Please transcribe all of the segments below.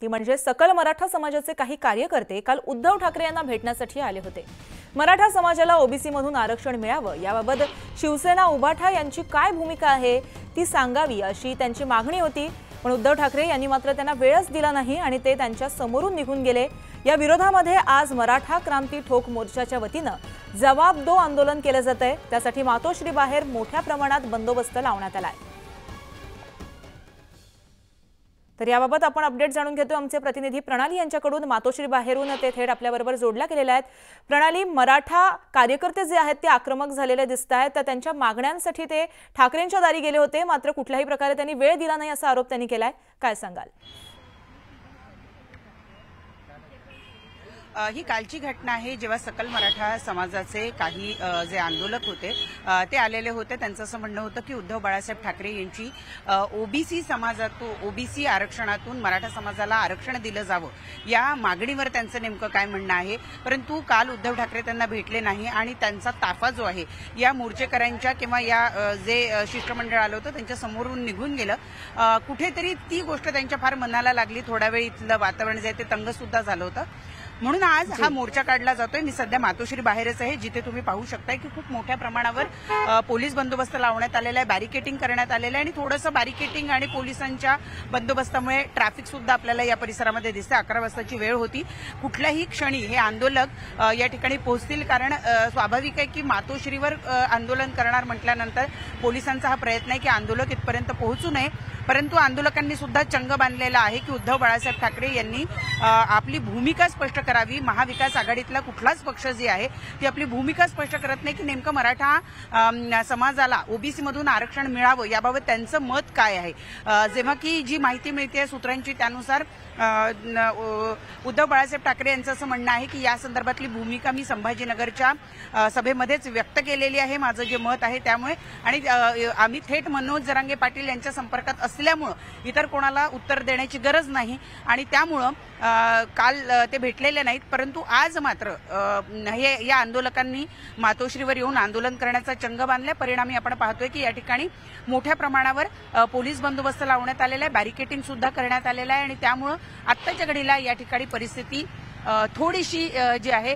ती म्हणजे सकल मराठा समाजाचे काही कार्यकर्ते काल उद्धव ठाकरे यांना भेटण्यासाठी आले होते। मराठा समाजाला ओबीसी मधून आरक्षण मिळावं याबाबत शिवसेना उभाठा यांची काय भूमिका आहे ती सांगावी अशी त्यांची मागणी होती, पण उद्धव ठाकरे यांनी मात्र त्यांना वेळच दिला नाही आणि ते त्यांच्या समोरून निघून गेले। या विरोधामध्ये आज मराठा क्रांती ठोक मोर्चाच्या वतीने जवाब दो आंदोलन केले जात आहे। त्यासाठी मातोश्री बाहेर मोठ्या प्रमाणात बंदोबस्त लावण्यात आला आहे। तर याबाबत आपण अपडेट जाणून घेतो आमचे प्रतिनिधी प्रणाली यांच्याकडून। मातोश्री बाहेरून ते थेट आपल्याबरोबर जोडल्या गेलेल्या आहेत। प्रणाली, मराठा कार्यकर्ते जे आहेत ते आक्रमक झालेले दिसत आहेत, तर त्यांच्या मागण्यांसाठी ते ठाकरेंच्या दारी गेले होते, मात्र कुठल्याही प्रकारे त्यांनी वेळ दिला नाही असा आरोप त्यांनी केलाय। काय सांगाल? ही कालची घटना आहे जेव्हा सकल मराठा समाजाचे काही जे आंदोलक होते ते आलेले होते। त्यांचं असं म्हणणं होतं की उद्धव बाळासाहेब ठाकरे यांची ओबीसी समाजातून ओबीसी आरक्षणातून मराठा समाजाला आरक्षण दिलं जावं या मागणीवर त्यांचं नेमकं काय म्हणणं आहे। परंतु काल उद्धव ठाकरे त्यांना भेटले नाही आणि त्यांचा ताफा जो आहे या मोर्चेकऱ्यांच्या किंवा या जे शिष्टमंडळ आलं होतं त्यांच्या समोरून निघून गेलं। कुठेतरी ती गोष्ट त्यांच्या फार मनाला लागली। थोड्या वेळ इथलं वातावरण जे ते तंग सुद्धा झालं होतं, म्हणून आज हा मोर्चा काढला जातोय। मी सध्या मातोश्री बाहेरच आहे, जिथे तुम्ही पाहू शकताय की खूप मोठ्या प्रमाणावर पोलीस बंदोबस्त लावण्यात आलेला आहे, बॅरिकेटिंग करण्यात आलेलं आहे आणि थोडंसं बॅरिकेटिंग आणि पोलिसांच्या बंदोबस्तामुळे ट्रॅफिक सुद्धा आपल्याला या परिसरामध्ये दिसते। 11 वाजताची वेळ होती, कुठल्याही क्षणी हे आंदोलक या ठिकाणी पोहोचतील, कारण स्वाभाविक आहे की मातोश्रीवर आंदोलन करणार म्हटल्यानंतर पोलिसांचा हा प्रयत्न आहे की आंदोलक इथपर्यंत पोहोचू नये। परंतु आंदोलकांनी सुद्धा चंग बांधलेला आहे की उद्धव बाळासाहेब ठाकरे यांनी आपली भूमिका स्पष्ट करावी। महाविकास आघाडीतला कुठलाच पक्ष जे आहे ती आपली भूमिका स्पष्ट करत नाही की नेमकं मराठा समाजाला ओबीसी मधून आरक्षण मिळावं याबाबत त्यांचं मत काय आहे। जेव्हा की जी माहिती मिळते सूत्रांची त्यानुसार उद्धव बाळासाहेब ठाकरे यांचं असं म्हणणं आहे की या संदर्भातली भूमिका मी संभाजीनगरच्या सभेमध्येच व्यक्त केलेली आहे, माझं जे मत आहे त्यामुळे, आणि आम्ही थेट मनोज जरांगे पाटील यांच्या संपर्कात असल्यामुळे इतर कोणाला उत्तर देण्याची गरज नाही आणि त्यामुळं काल ते भेटलेले नाहीत। परंतु आज मात्र या आंदोलकांनी मातोश्रीवर येऊन आंदोलन करण्याचा चंग बांधला। परिणामी आपण पाहतोय की या ठिकाणी मोठ्या प्रमाणावर पोलीस बंदोबस्त लावण्यात आलेला आहे, बॅरिकेटिंग सुद्धा करण्यात आलेलं आहे आणि त्यामुळे आत्ताच्या घडीला या ठिकाणी परिस्थिती थोडीशी जी आहे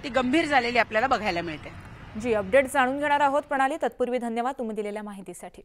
ती गंभीर झालेली आपल्याला बघायला मिळते। जी, अपडेट जाणून घेणार आहोत प्रणाली। तत्पूर्वी धन्यवाद तुम्ही दिलेल्या माहितीसाठी।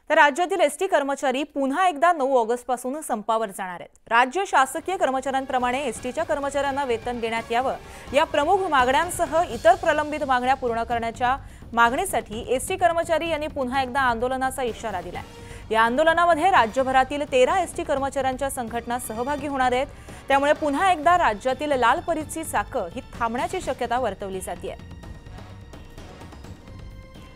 तर राज्यातील एसटी कर्मचारी पुन्हा एकदा 9 ऑगस्ट पासून संपावर जाणार आहेत। राज्य शासकीय कर्मचाऱ्यांप्रमाणे एसटीच्या कर्मचाऱ्यांना वेतन देण्यात यावं या प्रमुख मागण्यांसह इतर प्रलंबित मागण्या पूर्ण करण्याच्या मागणीसाठी एसटी कर्मचारी यांनी पुन्हा एकदा आंदोलनाचा इशारा दिलाय। या आंदोलनामध्ये राज्यभरातील 13 एसटी कर्मचाऱ्यांच्या संघटना सहभागी होणार आहेत, त्यामुळे पुन्हा एकदा राज्यातील लाल परीची चाकं ही थांबण्याची शक्यता वर्तवली जाते।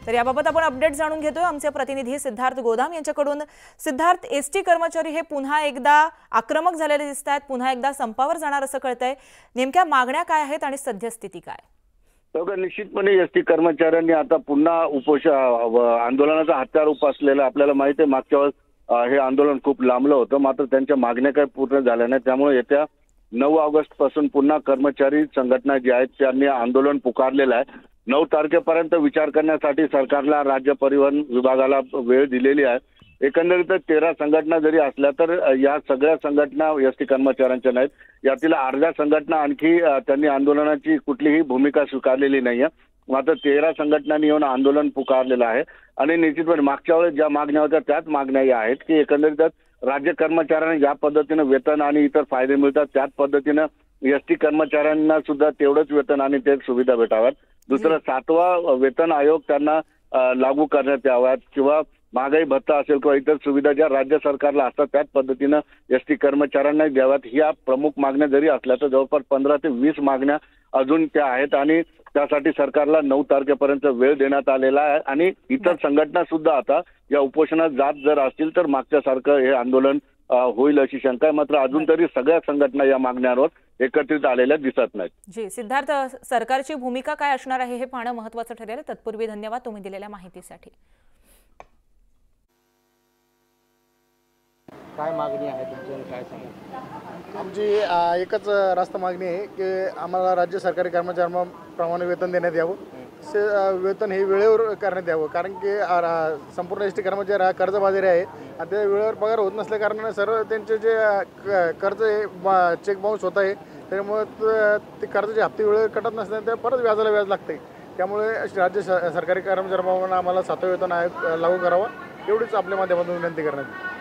तर याबाबत आपण अपडेट जाणून घेतोय आमचे प्रतिनिधी सिद्धार्थ गोदाम यांच्याकडून। सिद्धार्थ, एसटी कर्मचारी हे पुन्हा एकदा आक्रमक झालेले दिसत आहेत, पुन्हा एकदा संपावर जाणार असं कळतंय, नेमक्या मागण्या काय आहेत आणि सद्यस्थिती काय? निश्चितपणे एसटी कर्मचाऱ्यांनी आता पुन्हा आंदोलनाचा हत्यार उपसलेला आपल्याला माहिती आहे। मागच्या वेळेस हे आंदोलन खूप लांबलं होतं, मात्र त्यांच्या मागण्या काही पूर्ण झाल्या नाही, त्यामुळे येत्या 9 ऑगस्ट पासून पुन्हा कर्मचारी संघटना जी आहेत त्यांनी आंदोलन पुकारलेलं आहे। 9 तारखेपर्यंत विचार करण्यासाठी सरकारला राज्य परिवहन विभागाला वेळ दिलेली आहे। एकंदरीत 13 संघटना जरी असल्या तर या सगळ्या संघटना एसटी कर्मचाऱ्यांच्या नाहीत, यातील अर्ध्या संघटना आणखी त्यांनी आंदोलनाची कुठलीही भूमिका स्वीकारलेली नाहीये। मात्र 13 संघटनांनी येऊन आंदोलन पुकारलेलं आहे आणि निश्चितपणे मागच्या वेळेस ज्या मागण्या होत्या त्याच मागण्या आहेत की एकंदरीत राज्य कर्मचाऱ्यांना ज्या पद्धतीने वेतन आणि इतर फायदे मिळतात त्याच पद्धतीनं एसटी कर्मचाऱ्यांना सुद्धा तेवढंच वेतन आणि ते सुविधा भेटाव्यात। दुसरं 7वा वेतन आयोग त्यांना लागू करण्यात याव्यात किंवा महागाई भत्ता असेल किंवा इतर सुविधा ज्या राज्य सरकारला असतात त्याच पद्धतीनं एसटी कर्मचाऱ्यांना द्याव्यात। ह्या प्रमुख मागण्या जरी असल्या तर जवळपास 15 ते 20 मागण्या अजून त्या आहेत आणि त्यासाठी सरकारला 9 तारखेपर्यंत वेळ देण्यात आलेला आहे आणि इतर संघटना सुद्धा आता या उपोषणात जात जर असतील तर मागच्यासारखं हे आंदोलन होईल अशी शंका आहे। मात्र अजून तरी सगळ्या संघटना या मागण्यांवर एकत्रित आलेल्या दिसत नाहीत। जी सिद्धार्थ, सरकारची भूमिका काय असणार आहे हे पाहणं महत्त्वाचं ठरेल। तत्पूर्वी धन्यवाद तुम्ही दिलेल्या माहितीसाठी। काय मागणी आहे तुमची, काय सांगा? आमची एकच रास्त मागणी आहे की आम्हाला राज्य सरकारी कर्मचाऱ्यांप्रमाणे वेतन देण्यात यावं वेतन हे वेळेवर करण्यात यावं, कारण की संपूर्ण एस टी कर्मचारी हा कर्जबाजारी आहे आणि ते वेळेवर पगार होत नसल्या कारणाने सर्व त्यांचे जे कर्ज आहे चेक बाउन्स होत आहे, त्यामुळे ते कर्जाचे हप्ते वेळेवर कटत नसल्याने ते परत व्याजाला व्याज लागते. त्यामुळे राज्य सरकारी कर्मचाऱ्यांना आम्हाला 7वे वेतन आयोग लागू करावा एवढीच आपल्या माध्यमातून विनंती करण्यात.